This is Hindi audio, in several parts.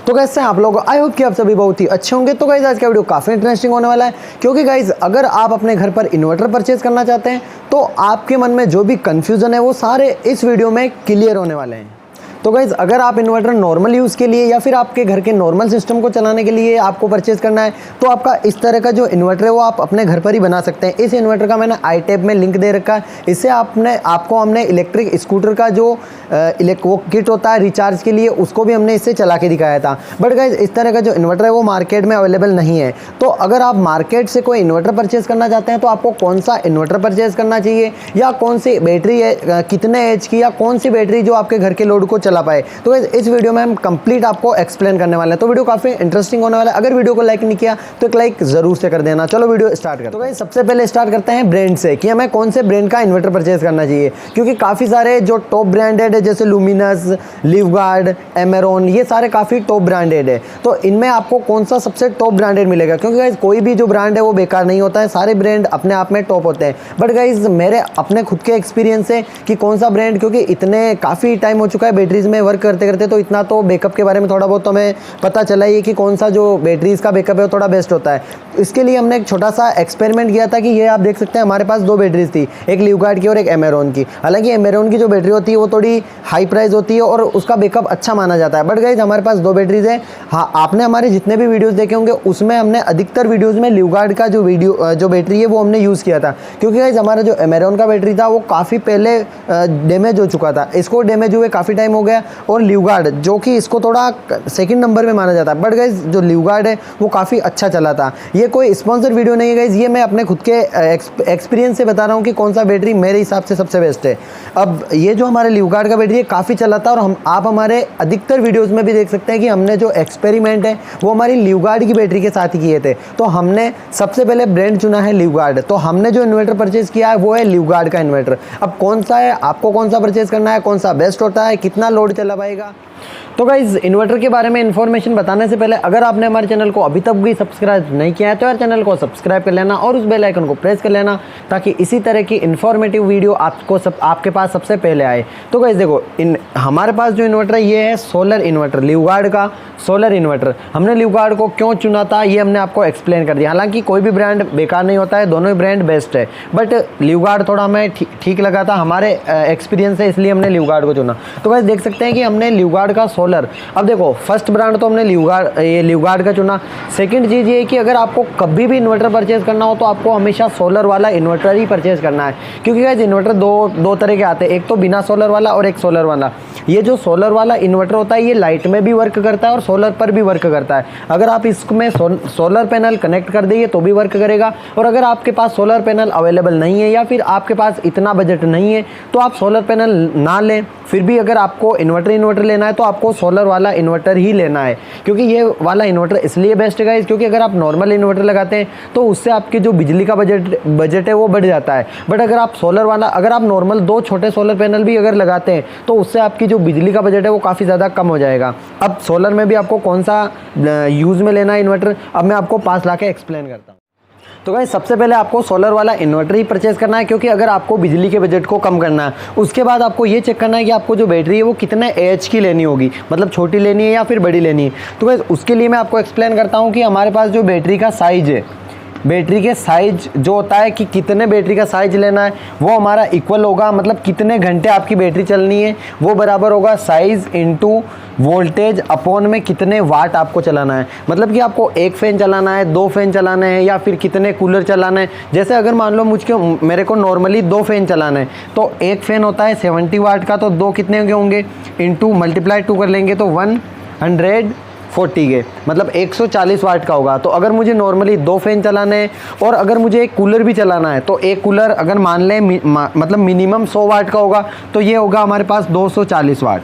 तो कैसे हैं आप लोग। आई होप कि आप सभी बहुत ही अच्छे होंगे। तो गाइज आज का वीडियो काफ़ी इंटरेस्टिंग होने वाला है, क्योंकि गाइज अगर आप अपने घर पर इन्वर्टर परचेज करना चाहते हैं तो आपके मन में जो भी कन्फ्यूज़न है वो सारे इस वीडियो में क्लियर होने वाले हैं। तो गाइज़ अगर आप इन्वर्टर नॉर्मल यूज़ के लिए या फिर आपके घर के नॉर्मल सिस्टम को चलाने के लिए आपको परचेज़ करना है तो आपका इस तरह का जो इन्वर्टर है वो आप अपने घर पर ही बना सकते हैं। इस इन्वर्टर का मैंने आई टैब में लिंक दे रखा है। इससे आपको हमने इलेक्ट्रिक स्कूटर का जो वो किट होता है रिचार्ज के लिए उसको भी हमने इससे चला के दिखाया था। बट गाइज़ इस तरह का जो इन्वर्टर है वो मार्केट में अवेलेबल नहीं है। तो अगर आप मार्केट से कोई इन्वर्टर परचेज़ करना चाहते हैं तो आपको कौन सा इन्वर्टर परचेज़ करना चाहिए या कौन सी बैटरी है, कितने एच की या कौन सी बैटरी जो आपके घर के लोड को चला पाए, तो इस वीडियो में हम कंप्लीट आपको एक्सप्लेन करने वाले हैं। तो वीडियो काफ़ी इंटरेस्टिंग होने वाला है। अगर वीडियो को लाइक नहीं किया तो एक लाइक जरूर से कर देना। चलो वीडियो स्टार्ट करते हैं। तो गाइस सबसे पहले स्टार्ट करते हैं ब्रांड से कि हमें कौन से ब्रांड का इन्वर्टर परचेज करना चाहिए, क्योंकि काफ़ी सारे जो टॉप ब्रांडेड है जैसे लुमिनस, लिवगार्ड, एमेरॉन, ये सारे काफ़ी टॉप ब्रांडेड है। तो इनमें आपको कौन सा सबसे टॉप ब्रांडेड मिलेगा, क्योंकि गाइस कोई भी जो ब्रांड है वो बेकार नहीं होता है, सारे ब्रांड अपने आप में टॉप होते हैं। बट गाइस मेरे अपने खुद के एक्सपीरियंस से कि कौन सा ब्रांड, क्योंकि इतने काफ़ी टाइम हो चुका है बैटरीज में वर्क करते करते, तो इतना तो बैकअप के बारे में थोड़ा बहुत तो हमें पता चला ही है कि कौन सा जो बैटरीज का बैकअप है वो थोड़ा बेस्ट होता है। इसके लिए हमने एक छोटा सा एक्सपेरिमेंट किया था कि ये आप देख सकते हैं हमारे पास दो बैटरीज थी, एक लिवगार्ड की और एक एमेरॉन की। हालांकि एमेरॉन की जो बैटरी होती है वो थोड़ी हाई प्राइस होती है और उसका बैकअप अच्छा माना जाता है। बट गाइज हमारे पास दो बैटरीज है। हाँ, आपने हमारे जितने भी वीडियोज़ देखे होंगे उसमें हमने अधिकतर वीडियोज़ में लिवगार्ड का जो बैटरी है वो हमने यूज़ किया था, क्योंकि गाइज हमारा जो एमेरॉन का बैटरी था वो काफ़ी पहले डैमेज हो चुका था। इसको डैमेज हुए काफ़ी टाइम हो गया, और लिवगार्ड जो कि इसको थोड़ा सेकंड नंबर में माना जाता है। बट गाइज जो लिवगार्ड है वो काफ़ी अच्छा चला था। ये कोई स्पॉन्सर वीडियो नहीं है गाइज, ये मैं अपने खुद के एक्सपीरियंस से बता रहा हूँ कि कौन सा बैटरी मेरे हिसाब से सबसे बेस्ट है। अब ये जो हमारे लिवगार्ड का बैटरी है काफ़ी चला था, और आप हमारे अधिकतर वीडियोज़ में भी देख सकते हैं कि हमने जो एक्सपेरिमेंट है वो हमारी लिवगार्ड की बैटरी के साथ ही किए थे। तो हमने सबसे पहले ब्रांड चुना है लिवगार्ड। तो हमने जो इन्वर्टर परचेज़ किया है वो है लिवगार्ड का इन्वर्टर। अब कौन सा है, आपको कौन सा परचेज़ करना है, कौन सा बेस्ट होता है, कितना लोड चला पाएगा। तो गाइज इन्वर्टर के बारे में इन्फॉर्मेशन बताने से पहले अगर आपने हमारे चैनल को अभी तक भी सब्सक्राइब नहीं किया है तो यार चैनल को सब्सक्राइब कर लेना और उस बेल आइकन को प्रेस कर लेना, ताकि इसी तरह की इन्फॉर्मेटिव वीडियो आपके पास सबसे पहले आए। तो गाइज देखो, हमारे पास जो इन्वर्टर है ये है सोलर इन्वर्टर, लिवगार्ड का सोलर इन्वर्टर। हमने लिवगार्ड को क्यों चुना था ये हमने आपको एक्सप्लेन कर दिया। हालांकि कोई भी ब्रांड बेकार नहीं होता है, दोनों ही ब्रांड बेस्ट है, बट लिवगार्ड थोड़ा हमें ठीक लगा था हमारे एक्सपीरियंस से, इसलिए हमने लिवगार्ड को चुना। तो गाइज देख सकते हैं कि हमने लिवगार्ड का सोलर, अब देखो फर्स्ट ब्रांड तो हमने लिवगार्ड का चुना। सेकंड चीज़ ये है कि अगर आपको कभी भी इन्वर्टर परचेज़ करना हो तो आपको हमेशा सोलर वाला इन्वर्टर ही परचेज़ करना है, क्योंकि गाइस इन्वर्टर दो तरह के आते हैं, एक तो बिना सोलर वाला और एक सोलर वाला। ये जो सोलर वाला इन्वर्टर होता है ये लाइट में भी वर्क करता है और सोलर पर भी वर्क करता है। अगर आप इसमें सोलर पैनल कनेक्ट कर देंगे तो भी वर्क करेगा, और अगर आपके पास सोलर पैनल अवेलेबल नहीं है या फिर आपके पास इतना बजट नहीं है तो आप सोलर पैनल ना लें। फिर भी अगर आपको इन्वर्टर लेना है तो आपको सोलर वाला इन्वर्टर ही लेना है, क्योंकि ये वाला इन्वर्टर इसलिए बेस्ट है गाइस, क्योंकि अगर आप नॉर्मल इन्वर्टर लगाते हैं तो उससे आपकी जो बिजली का बजट है वो बढ़ जाता है। बट अगर आप सोलर वाला, अगर आप नॉर्मल 2 छोटे सोलर पैनल भी अगर लगाते हैं तो उससे आपकी जो बिजली का बजट है वो काफ़ी ज़्यादा कम हो जाएगा। अब सोलर में भी आपको कौन सा यूज़ में लेना है इन्वर्टर, अब मैं आपको पास ला के एक्सप्लेन करता हूँ। तो गाइस सबसे पहले आपको सोलर वाला इन्वर्टर ही परचेज़ करना है, क्योंकि अगर आपको बिजली के बजट को कम करना है। उसके बाद आपको ये चेक करना है कि आपको जो बैटरी है वो कितने एच की लेनी होगी, मतलब छोटी लेनी है या फिर बड़ी लेनी है। तो गाइस उसके लिए मैं आपको एक्सप्लेन करता हूँ कि हमारे पास जो बैटरी का साइज़ है, बैटरी के साइज जो होता है कि कितने बैटरी का साइज लेना है वो हमारा इक्वल होगा, मतलब कितने घंटे आपकी बैटरी चलनी है वो बराबर होगा साइज इनटू वोल्टेज अपॉन में कितने वाट आपको चलाना है। मतलब कि आपको 1 फैन चलाना है, 2 फैन चलाना है या फिर कितने कूलर चलाना है। जैसे अगर मान लो मेरे को नॉर्मली 2 फैन चलाना है तो 1 फैन होता है 70 वाट का, तो 2 कितने के होंगे इंटू मल्टीप्लाई 2 कर लेंगे तो 140 के, मतलब 140 वाट का होगा। तो अगर मुझे नॉर्मली 2 फैन चलाने हैं और अगर मुझे एक कूलर भी चलाना है तो एक कूलर अगर मान लें मतलब मिनिमम 100 वाट का होगा तो ये होगा हमारे पास 240 वाट।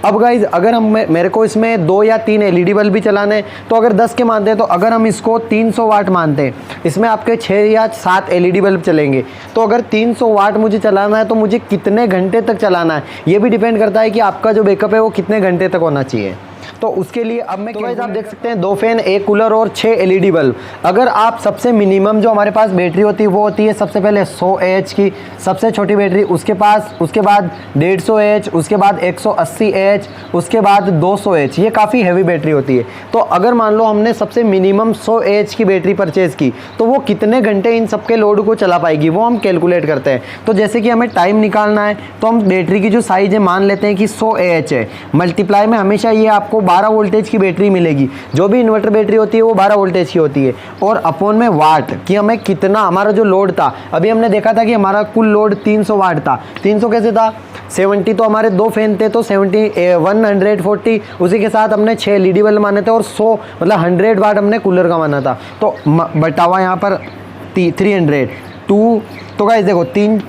अब गाइज अगर मेरे को इसमें 2 या 3 एलईडी बल्ब भी चलाने हैं तो अगर 10 के मानते हैं तो अगर हम इसको 300 वाट मानते हैं, इसमें आपके 6 या 7 एलईडी बल्ब चलेंगे। तो अगर 300 वाट मुझे चलाना है तो मुझे कितने घंटे तक चलाना है ये भी डिपेंड करता है कि आपका जो बैकअप है वो कितने घंटे तक होना चाहिए। तो उसके लिए अब मैं आप देख सकते हैं 2 फैन, 1 कूलर और 6 LED बल्ब। अगर आप सबसे मिनिमम जो हमारे पास बैटरी होती है वो होती है सबसे पहले 100 AH की सबसे छोटी बैटरी, उसके बाद 150 AH, उसके बाद 180 AH, उसके बाद 200 AH। ये काफ़ी हैवी बैटरी होती है। तो अगर मान लो हमने सबसे मिनिमम 100 AH की बैटरी परचेज़ की तो वो कितने घंटे इन सबके लोड को चला पाएगी वो हम कैलकुलेट करते हैं। तो जैसे कि हमें टाइम निकालना है तो हम बैटरी की जो साइज़ है मान लेते हैं कि 100 AH है, मल्टीप्लाई में हमेशा ये आपको 12 वोल्टेज की बैटरी मिलेगी। जो भी इन्वर्टर बैटरी होती है वो 12 वोल्टेज की होती है, और अपॉन में वाट कि हमें कितना हमारा जो लोड था, अभी हमने देखा था कि हमारा कुल लोड 300 वाट था। 300 कैसे था, 70 तो हमारे 2 फैन थे तो 140, उसी के साथ हमने 6 LED बल्ब माने थे और 100 मतलब 100 वाट हमने कूलर का माना था। तो बटा हुआ यहाँ पर 300 2। तो गाइस देखो 3,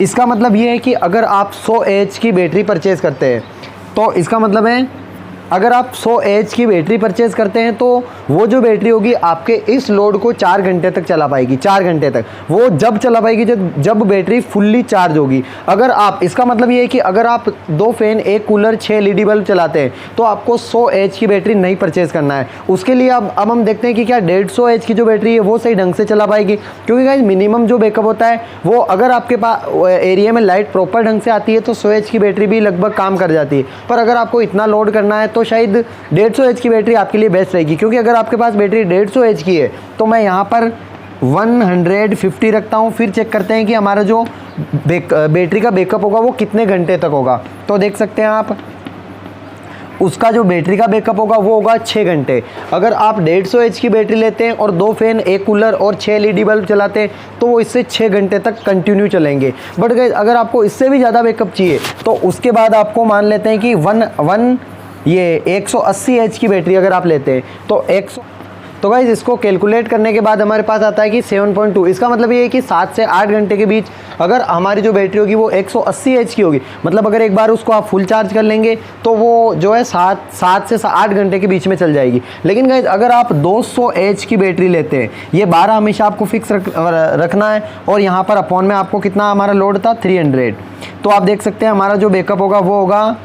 इसका मतलब ये है कि अगर आप 100 AH की बैटरी परचेज़ करते हैं तो इसका मतलब है अगर आप 100 AH की बैटरी परचेज़ करते हैं तो वो जो बैटरी होगी आपके इस लोड को 4 घंटे तक चला पाएगी। 4 घंटे तक वो जब चला पाएगी जब बैटरी फुल्ली चार्ज होगी। अगर आप, इसका मतलब ये है कि अगर आप 2 फैन, 1 कूलर, 6 LED बल्ब चलाते हैं तो आपको 100 AH की बैटरी नहीं परचेज़ करना है। उसके लिए अब हम देखते हैं कि क्या 150 AH की जो बैटरी है वो सही ढंग से चला पाएगी, क्योंकि गाइस मिनिमम जो बैकअप होता है वो अगर आपके पास एरिया में लाइट प्रॉपर ढंग से आती है तो 100 AH की बैटरी भी लगभग काम कर जाती है। पर अगर आपको इतना लोड करना है तो शायद 150 AH की बैटरी आपके लिए बेस्ट रहेगी, क्योंकि अगर आपके पास बैटरी 150 AH की है तो मैं यहाँ पर 150 रखता हूँ। फिर चेक करते हैं कि हमारा जो बैटरी का बैकअप होगा वो कितने घंटे तक होगा। तो देख सकते हैं आप, उसका जो बैटरी का बैकअप होगा वो होगा 6 घंटे। अगर आप 150 AH की बैटरी लेते हैं और 2 फैन, 1 कूलर और 6 LED बल्ब चलाते हैं तो वो इससे 6 घंटे तक कंटिन्यू चलेंगे। बट गाइस अगर आपको इससे भी ज़्यादा बैकअप चाहिए तो उसके बाद आपको मान लेते हैं कि 180 AH की बैटरी अगर आप लेते हैं तो गाइस इसको कैलकुलेट करने के बाद हमारे पास आता है कि 7.2। इसका मतलब ये है कि 7 से 8 घंटे के बीच अगर हमारी जो बैटरी होगी वो 180 AH की होगी, मतलब अगर एक बार उसको आप फुल चार्ज कर लेंगे तो वो जो है 7 से 8 घंटे के बीच में चल जाएगी। लेकिन गाइस अगर आप 200 AH की बैटरी लेते हैं, ये 12 हमेशा आपको फिक्स रखना है, और यहाँ पर अपॉन में आपको कितना हमारा लोड था 300। तो आप देख सकते हैं हमारा जो बैकअप होगा वो होगा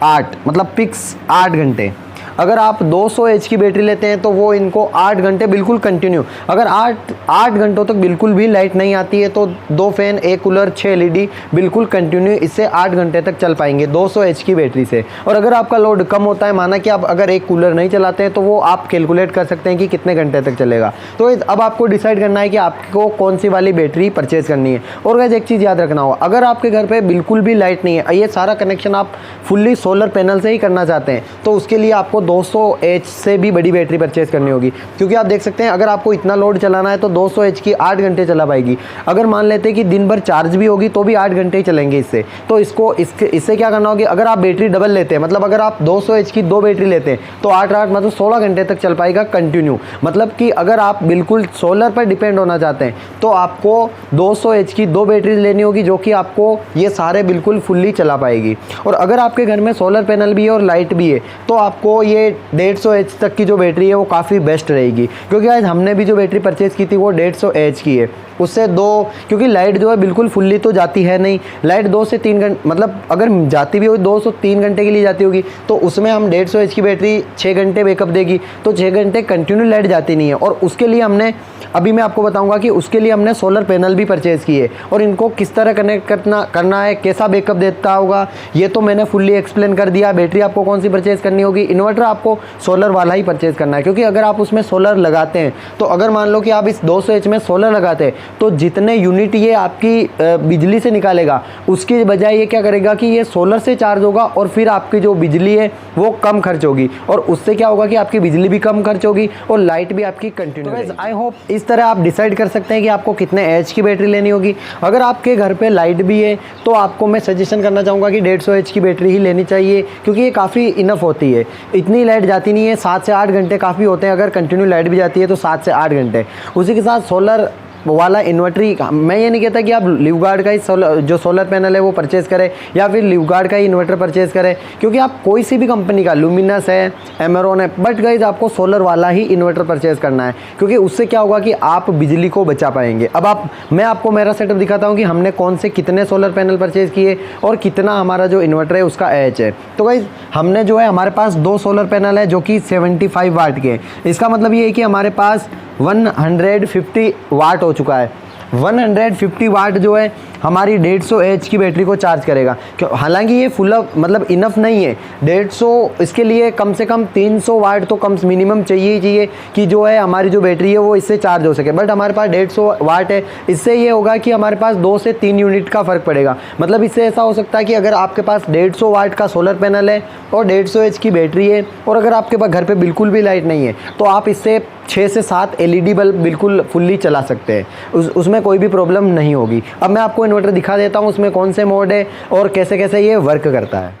8, मतलब फिक्स 8 घंटे। अगर आप 200 AH की बैटरी लेते हैं तो वो इनको 8 घंटे बिल्कुल कंटिन्यू, अगर 8 घंटों तक बिल्कुल भी लाइट नहीं आती है तो 2 फैन, 1 कूलर, 6 LED बिल्कुल कंटिन्यू इससे 8 घंटे तक चल पाएंगे 200 AH की बैटरी से। और अगर आपका लोड कम होता है, माना कि आप अगर 1 कूलर नहीं चलाते हैं, तो वो आप कैलकुलेट कर सकते हैं कि कितने घंटे तक चलेगा। तो अब आपको डिसाइड करना है कि आपको कौन सी वाली बैटरी परचेज़ करनी है। और गाइस एक चीज़ याद रखना होगा, अगर आपके घर पर बिल्कुल भी लाइट नहीं है, ये सारा कनेक्शन आप फुल्ली सोलर पैनल से ही करना चाहते हैं, तो उसके लिए आपको 200 AH से भी बड़ी बैटरी परचेज करनी होगी। क्योंकि आप देख सकते हैं अगर आपको इतना लोड चलाना है तो 200 AH की 8 घंटे चला पाएगी। अगर मान लेते हैं कि दिन भर चार्ज भी होगी तो भी 8 घंटे ही चलेंगे इससे। तो इससे क्या करना होगी, अगर आप बैटरी डबल लेते हैं, मतलब अगर आप 200 AH की 2 बैटरी लेते हैं तो 8 मतलब 16 घंटे तक चल पाएगा कंटिन्यू। मतलब कि अगर आप बिल्कुल सोलर पर डिपेंड होना चाहते हैं तो आपको 200 AH की 2 बैटरी लेनी होगी, जो कि आपको ये सारे बिल्कुल फुल्ली चला पाएगी। और अगर आपके घर में सोलर पैनल भी है और लाइट भी है तो आपको ये 150 AH तक की जो बैटरी है वो काफ़ी बेस्ट रहेगी। क्योंकि आज हमने भी जो बैटरी परचेज़ की थी वो 150 AH की है, उससे क्योंकि लाइट जो है बिल्कुल फुल्ली तो जाती है नहीं, लाइट 2 से 3 घंटे, मतलब अगर जाती भी होगी 2 से 3 घंटे के लिए जाती होगी तो उसमें हम 150 AH की बैटरी 6 घंटे बैकअप देगी, तो 6 घंटे कंटिन्यू लाइट जाती नहीं है। और उसके लिए हमने, अभी मैं आपको बताऊंगा कि उसके लिए हमने सोलर पैनल भी परचेज़ किए और इनको किस तरह कनेक्ट करना है, कैसा बैकअप देता होगा, ये तो मैंने फुल्ली एक्सप्लेन कर दिया। बैटरी आपको कौन सी परचेज़ करनी होगी, इन्वर्टर आपको सोलर वाला ही परचेज़ करना है। क्योंकि अगर आप उसमें सोलर लगाते हैं तो अगर मान लो कि आप इस 200 AH में सोलर लगाते हैं तो जितने यूनिट ये आपकी बिजली से निकालेगा उसकी बजाय ये क्या करेगा कि ये सोलर से चार्ज होगा और फिर आपकी जो बिजली है वो कम खर्च होगी, और उससे क्या होगा कि आपकी बिजली भी कम खर्च होगी और लाइट भी आपकी कंटिन्यू रहेगी। आई होप इस तरह आप डिसाइड कर सकते हैं कि आपको कितने AH की बैटरी लेनी होगी। अगर आपके घर पे लाइट भी है तो आपको मैं सजेशन करना चाहूँगा कि 150 AH की बैटरी ही लेनी चाहिए, क्योंकि ये काफ़ी इनफ होती है। इतनी लाइट जाती नहीं है, 7 से 8 घंटे काफ़ी होते हैं। अगर कंटिन्यू लाइट भी जाती है तो 7 से 8 घंटे। उसी के साथ सोलर वाला इन्वर्टर ही, मैं ये नहीं कहता कि आप लिवगार्ड का ही जो सोलर पैनल है वो परचेज़ करें या फिर लिवगार्ड का ही इन्वर्टर परचेज़ करें, क्योंकि आप कोई सी भी कंपनी का, लुमिनस है, एमेरॉन है, बट गाइज आपको सोलर वाला ही इन्वर्टर परचेज़ करना है, क्योंकि उससे क्या होगा कि आप बिजली को बचा पाएंगे। अब मैं आपको मेरा सेटअप दिखाता हूँ कि हमने कौन से कितने सोलर पैनल परचेज़ किए और कितना हमारा जो इन्वर्टर है उसका एच है। तो गाइज हमने जो है, हमारे पास 2 सोलर पैनल है जो कि 75 वाट के, इसका मतलब ये है कि हमारे पास 150 वाट हो चुका है। 150 वाट जो है हमारी 150 एच की बैटरी को चार्ज करेगा। हालांकि ये फुल मतलब इनफ नहीं है, 150, इसके लिए कम से कम 300 वाट तो कम मिनिमम चाहिए ही चाहिए कि जो है हमारी जो बैटरी है वो इससे चार्ज हो सके। बट हमारे पास 150 वाट है, इससे ये होगा कि हमारे पास 2 से 3 यूनिट का फ़र्क पड़ेगा। मतलब इससे ऐसा हो सकता है कि अगर आपके पास 150 वाट का सोलर पैनल है और 150 एच की बैटरी है, और अगर आपके पास घर पर बिल्कुल भी लाइट नहीं है, तो आप इससे 6 से 7 LED बल्ब बिल्कुल फुल्ली चला सकते हैं, उसमें कोई भी प्रॉब्लम नहीं होगी। अब मैं आपको इन्वर्टर दिखा देता हूँ उसमें कौन से मोड है और कैसे कैसे ये वर्क करता है।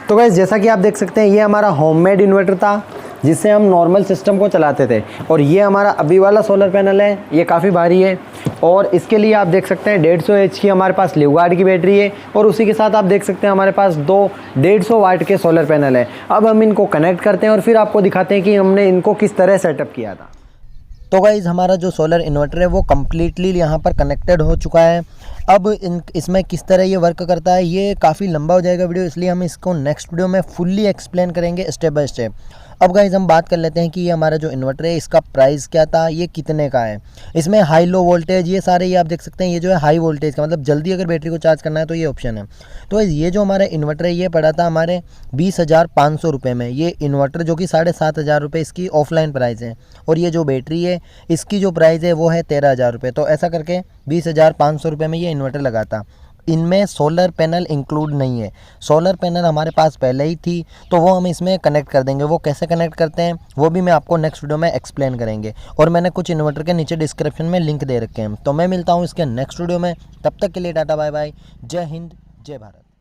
तो गाइस जैसा कि आप देख सकते हैं, ये हमारा होममेड इन्वर्टर था जिससे हम नॉर्मल सिस्टम को चलाते थे, और ये हमारा अभी वाला सोलर पैनल है, ये काफ़ी भारी है, और इसके लिए आप देख सकते हैं 150 एच की हमारे पास लिवगार्ड की बैटरी है, और उसी के साथ आप देख सकते हैं हमारे पास 2 150 वाट के सोलर पैनल है। अब हम इनको कनेक्ट करते हैं और फिर आपको दिखाते हैं कि हमने इनको किस तरह सेटअप किया था। तो गाइज़ हमारा जो सोलर इन्वर्टर है वो कम्प्लीटली यहाँ पर कनेक्टेड हो चुका है। अब इसमें किस तरह ये वर्क करता है, ये काफ़ी लंबा हो जाएगा वीडियो, इसलिए हम इसको नेक्स्ट वीडियो में फुल्ली एक्सप्लेन करेंगे स्टेप बाय स्टेप। अब गाइज़ हम बात कर लेते हैं कि ये हमारा जो इन्वर्टर है इसका प्राइस क्या था, ये कितने का है। इसमें हाई लो वोल्टेज, ये सारे ये आप देख सकते हैं, ये जो है हाई वोल्टेज का, मतलब जल्दी अगर बैटरी को चार्ज करना है तो ये ऑप्शन है। तो ये जो हमारा इन्वर्टर है ये पड़ा था हमारे 20,500 रुपये में। ये इन्वर्टर जो कि 7,500 रुपये इसकी ऑफलाइन प्राइस है, और ये जो बैटरी है इसकी जो प्राइस है वो है 13,000 रुपये। तो ऐसा करके 20,500 रुपये में ये इन्वर्टर लगा था। इनमें सोलर पैनल इंक्लूड नहीं है, सोलर पैनल हमारे पास पहले ही थी, तो वो हम इसमें कनेक्ट कर देंगे। वो कैसे कनेक्ट करते हैं वो भी मैं आपको नेक्स्ट वीडियो में एक्सप्लेन करेंगे, और मैंने कुछ इन्वर्टर के नीचे डिस्क्रिप्शन में लिंक दे रखे हैं। तो मैं मिलता हूँ इसके नेक्स्ट वीडियो में, तब तक के लिए टाटा बाय बाय, जय हिंद जय भारत।